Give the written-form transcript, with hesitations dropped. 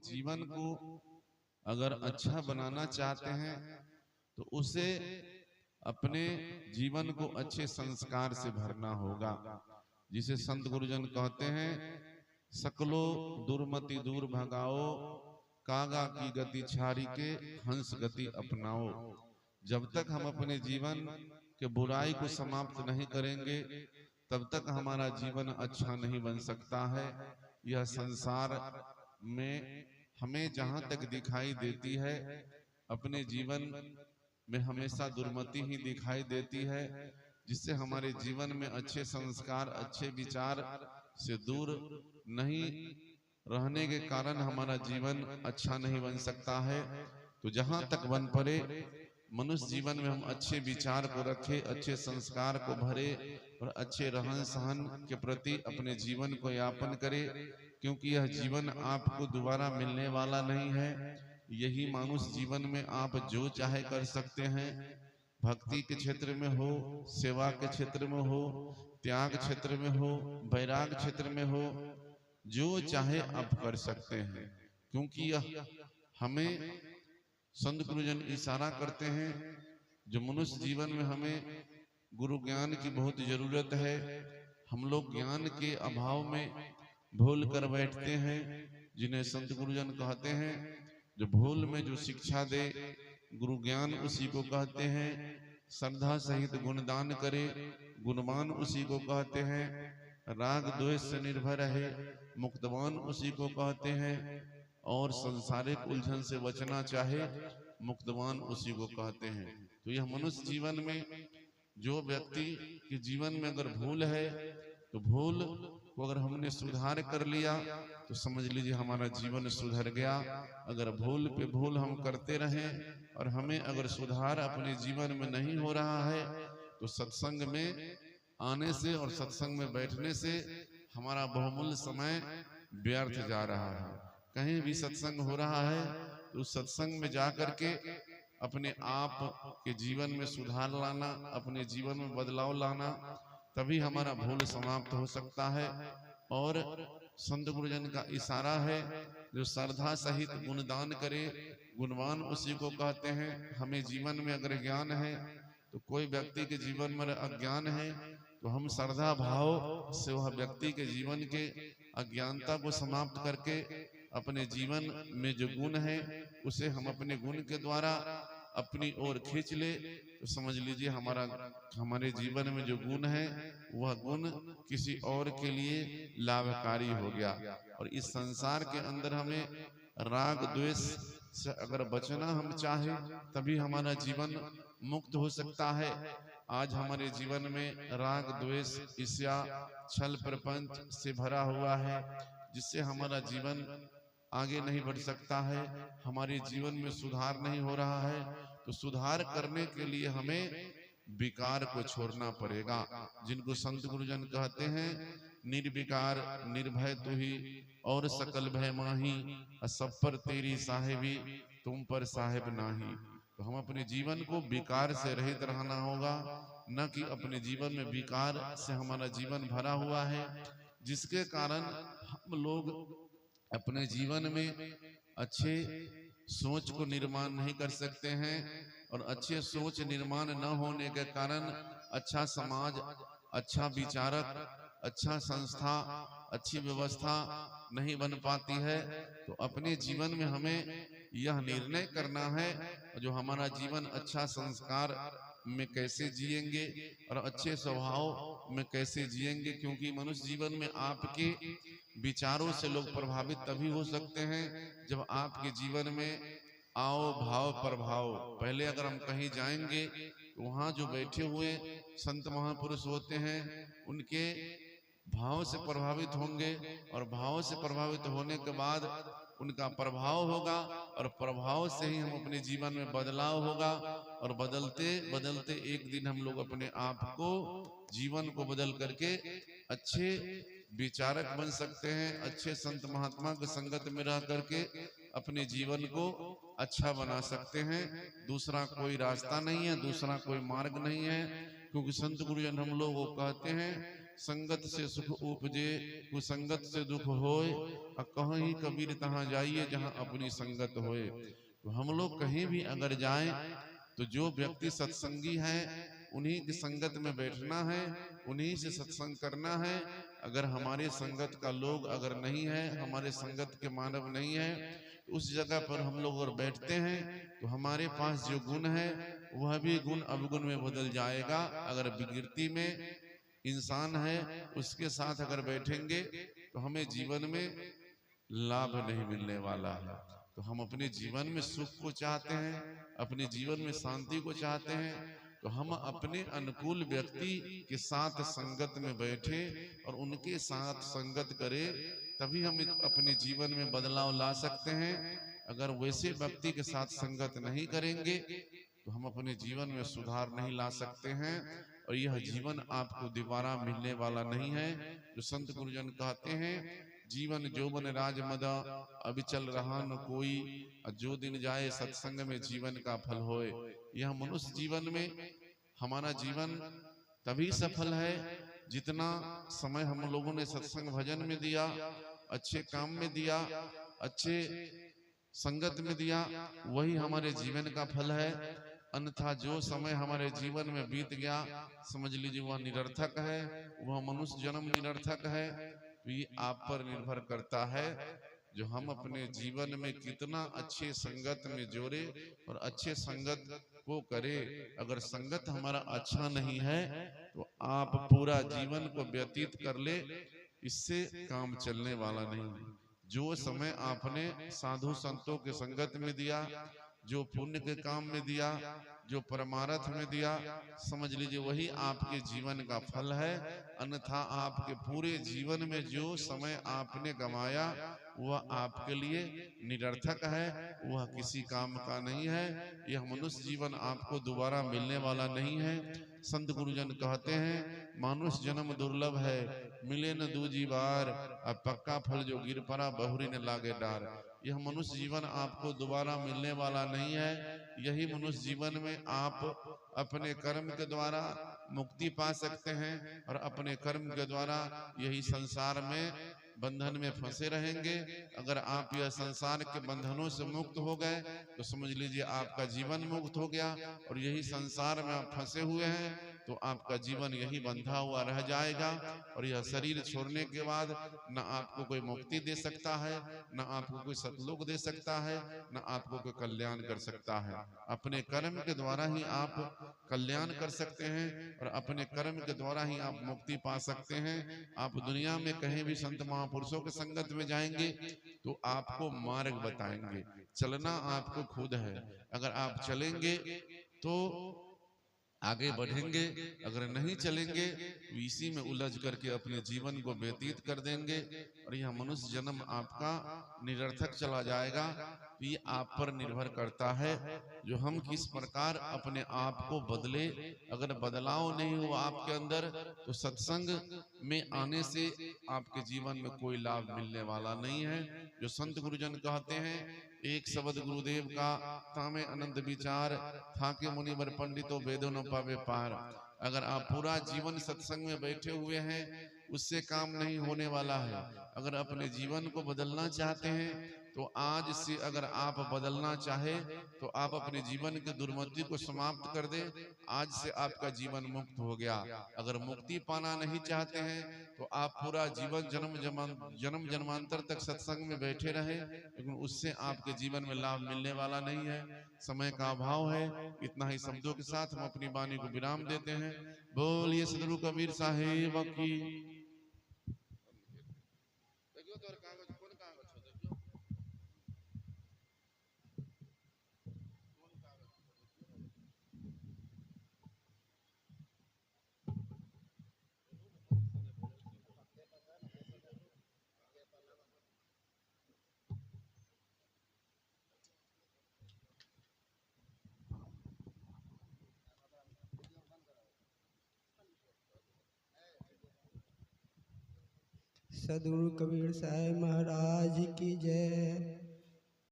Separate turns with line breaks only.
जीवन को अगर अच्छा बनाना चाहते हैं तो उसे अपने जीवन को अच्छे संस्कार से भरना होगा। जिसे संत गुरुजन कहते हैं, सकलो दुर्मति दूर भगाओ, कागा की गति छाड़ी के हंस गति अपनाओ। जब तक हम अपने जीवन के बुराई को समाप्त नहीं करेंगे तब तक हमारा जीवन अच्छा नहीं बन सकता है। यह संसार में हमें जहां तक दिखाई देती है, अपने जीवन में हमेशा दुर्मति ही दिखाई देती है, जिससे हमारे जीवन में अच्छे संस्कार, अच्छे विचार से दूर नहीं रहने के कारण हमारा जीवन अच्छा नहीं बन सकता है। तो जहां तक बन पड़े मनुष्य जीवन में हम अच्छे विचार को रखें, अच्छे संस्कार को भरे और अच्छे रहन सहन के प्रति अपने जीवन को यापन करें, क्योंकि यह जीवन आपको दोबारा मिलने वाला नहीं है। यही मानुष जीवन में आप जो चाहे कर सकते हैं। भक्ति के क्षेत्र में हो, सेवा के क्षेत्र में हो, त्याग क्षेत्र में हो, वैराग क्षेत्र में हो, जो चाहे आप कर सकते हैं। क्योंकि यह हमें संत गुरुजन इशारा करते हैं, जो मनुष्य जीवन में हमें गुरु ज्ञान की बहुत जरूरत है। हम लोग ज्ञान के अभाव में भूल कर बैठते हैं, जिन्हें संत गुरुजन कहते हैं। जो भूल में जो शिक्षा दे गुरु ज्ञान उसी को कहते हैं। श्रद्धा सहित गुणदान करे गुणवान उसी को कहते हैं। राग द्वेष से निर्भर है मुक्तवान उसी को कहते हैं। और संसारिक उलझन से बचना चाहे मुक्तवान उसी को कहते हैं। तो यह मनुष्य जीवन में जो व्यक्ति के जीवन में अगर भूल है तो भूल को अगर हमने सुधार कर लिया तो समझ लीजिए हमारा जीवन सुधर गया। अगर भूल पे भूल हम करते रहें और हमें अगर सुधार अपने जीवन में नहीं हो रहा है तो सत्संग में आने से और सत्संग में बैठने से हमारा बहुमूल्य समय व्यर्थ जा रहा है। कहीं भी सत्संग हो रहा है तो उस सत्संग में जाकर के अपने आप के जीवन में सुधार लाना, अपने जीवन में बदलाव लाना, तभी हमारा भूल समाप्त हो सकता है। और संत गुरुजन का इशारा है, जो श्रद्धा सहित गुणदान करे गुणवान उसी को कहते हैं। हमें जीवन में अगर ज्ञान है तो कोई व्यक्ति के जीवन में अज्ञान है तो हम श्रद्धा भाव से वह व्यक्ति के जीवन के अज्ञानता को समाप्त करके अपने जीवन में जो गुण है उसे हम अपने गुण के द्वारा अपनी ओर खींच ले तो समझ लीजिए हमारे जीवन में जो गुण है वह गुण किसी और के लिए लाभकारी हो गया। और इस संसार के अंदर हमें राग द्वेष से अगर बचना हम चाहे तभी हमारा जीवन मुक्त हो सकता है। आज हमारे जीवन में राग द्वेष ईर्ष्या छल प्रपंच से भरा हुआ है, जिससे हमारा जीवन आगे नहीं बढ़ सकता है, हमारे जीवन में सुधार नहीं हो रहा है। तो सुधार करने के लिए हमें विकार को छोड़ना पड़ेगा, जिनको संत गुरुजन कहते हैं निर्विकार निर्भय तू ही और सकल भय माही, सब पर तेरी साहेबी तुम पर साहेब नाही। तो हम अपने जीवन को विकार से रहित रहना होगा, न कि अपने जीवन में विकार से हमारा जीवन भरा हुआ है, जिसके कारण हम लोग अपने जीवन में अच्छे सोच को निर्माण नहीं कर सकते हैं। और अच्छे सोच निर्माण न होने के कारण अच्छा समाज, अच्छा विचारक, अच्छा संस्था, अच्छी व्यवस्था नहीं बन पाती है। तो अपने जीवन में हमें यह निर्णय करना है जो हमारा जीवन अच्छा संस्कार में कैसे जिएंगे और अच्छे स्वभाव में कैसे जिएंगे। क्योंकि मनुष्य जीवन में आपके विचारों से लोग प्रभावित तभी हो सकते हैं जब आपके जीवन में आओ भाव प्रभाव। पहले अगर हम कहीं जाएंगे तो वहां जो बैठे हुए संत महापुरुष होते हैं उनके भाव से प्रभावित होंगे, और भाव से प्रभावित होने के बाद उनका प्रभाव होगा, और प्रभाव से ही हम अपने जीवन में बदलाव होगा। और बदलते बदलते एक दिन हम लोग अपने आप को जीवन को बदल करके अच्छे विचारक बन सकते हैं। अच्छे संत महात्मा की संगत में रह करके अपने जीवन को अच्छा बना सकते हैं। दूसरा कोई रास्ता नहीं है, दूसरा कोई मार्ग नहीं है। क्योंकि संत गुरुजन हम लोग को कहते हैं संगत से सुख उपजे, कुसंगत से दुख होए, और कहीं कबीर तहां जाइए जहां अपनी संगत होए। तो हम लोग कहीं भी अगर जाएं तो जो व्यक्ति सत्संगी है उन्हीं की संगत में बैठना है, उन्हीं से सत्संग करना है। अगर हमारे संगत का लोग अगर नहीं है, हमारे संगत के मानव नहीं है, तो उस जगह पर हम लोग अगर बैठते हैं तो हमारे पास जो गुण है वह भी गुण अवगुण में बदल जाएगा। अगर विकृति में इंसान है उसके साथ अगर बैठेंगे तो हमें जीवन में लाभ नहीं मिलने वाला है। तो हम अपने जीवन में सुख को चाहते हैं, अपने जीवन में शांति को चाहते हैं, तो हम अपने अनुकूल व्यक्ति के साथ संगत में बैठे और उनके साथ संगत करें, तभी हम अपने जीवन में बदलाव ला सकते हैं। अगर वैसे व्यक्ति के साथ संगत नहीं करेंगे तो हम अपने जीवन में सुधार नहीं ला सकते हैं, और यह जीवन आपको दोबारा मिलने वाला नहीं है। जो संत गुरुजन कहते हैं, जीवन जोबन राज मदा अविचल रहा न कोई, जो दिन जाए सत्संग में जीवन का फल होए। यह मनुष्य जीवन में हमारा जीवन तभी सफल है जितना समय हम लोगों ने सत्संग भजन में दिया, अच्छे काम में दिया, अच्छे संगत में दिया, वही हमारे जीवन का फल है। अन्यथा जो समय हमारे जीवन में बीत गया, समझ लीजिए वह निरर्थक है, वह मनुष्य जन्म निरर्थक है। तो ये आप पर निर्भर करता है जो हम अपने जीवन में कितना अच्छे संगत में जोड़े और अच्छे संगत को करे। अगर संगत हमारा अच्छा नहीं है तो आप पूरा जीवन को व्यतीत कर ले, इससे काम चलने वाला नहीं। जो समय आपने साधु संतों के संगत में दिया, जो पुण्य के काम में दिया, जो परमार्थ में दिया, समझ लीजिए वही आपके जीवन का फल है। अन्यथा आपके पूरे जीवन में जो समय आपने गंवाया वह आपके लिए निरर्थक है, वह किसी काम का नहीं है। यह मनुष्य जीवन आपको दोबारा मिलने वाला नहीं है। संत गुरुजन कहते हैं, मानुष जन्म दुर्लभ है, मिले न दूजी बार, अब पक्का फल जो गिर पड़ा बहुरी न लागे डार। यह मनुष्य जीवन आपको दोबारा मिलने वाला नहीं है। यही मनुष्य जीवन में आप अपने कर्म के द्वारा मुक्ति पा सकते हैं, और अपने कर्म के द्वारा यही संसार में बंधन में फंसे रहेंगे। अगर आप यह संसार के बंधनों से मुक्त हो गए तो समझ लीजिए आपका जीवन मुक्त हो गया, और यही संसार में आप फंसे हुए हैं तो आपका जीवन यही बंधा हुआ रह जाएगा। और यह शरीर छोड़ने के बाद न आपको कोई मुक्ति दे सकता है, न आपको कोई सतलोक दे सकता है, न आपको कोई कल्याण कर सकता है। अपने कर्म के द्वारा ही आप कल्याण कर सकते हैं, और अपने कर्म के द्वारा ही आप मुक्ति पा सकते हैं। आप दुनिया में कहीं भी संत महापुरुषों के संगत में जाएंगे तो आपको मार्ग बताएंगे, चलना आपको खुद है। अगर आप चलेंगे तो आगे बढ़ेंगे, अगर नहीं चलेंगे तो इसी में उलझ करके अपने जीवन को व्यतीत कर देंगे, और यह मनुष्य जन्म आपका निरर्थक चला जाएगा। तो ये आप पर निर्भर करता है जो हम किस प्रकार अपने आप को बदले। अगर बदलाव नहीं हुआ आपके अंदर तो सत्संग में आने से आपके जीवन में कोई लाभ मिलने वाला नहीं है। जो संत गुरुजन कहते हैं, एक शब्द गुरुदेव का तामे अनंत विचार, था के मुनिवर पंडितों वेदों न पावे पार। अगर आप पूरा जीवन सत्संग में बैठे हुए हैं उससे काम नहीं होने वाला है। अगर अपने जीवन को बदलना चाहते हैं तो आज से अगर आप बदलना चाहे तो आप अपने जीवन की दुर्मति को समाप्त कर दे। आज से आपका जीवन मुक्त हो गया। अगर मुक्ति पाना नहीं चाहते हैं तो आप पूरा जीवन जन्म जन्मांतर तक सत्संग में बैठे रहे, लेकिन उससे आपके जीवन में लाभ मिलने वाला नहीं है। समय का अभाव है। इतना ही शब्दों के साथ हम अपनी वाणी को विराम देते हैं। बोलिए सदगुरु कबीर साहिब की।
सदगुरु कबीर साहिब महाराज की जय।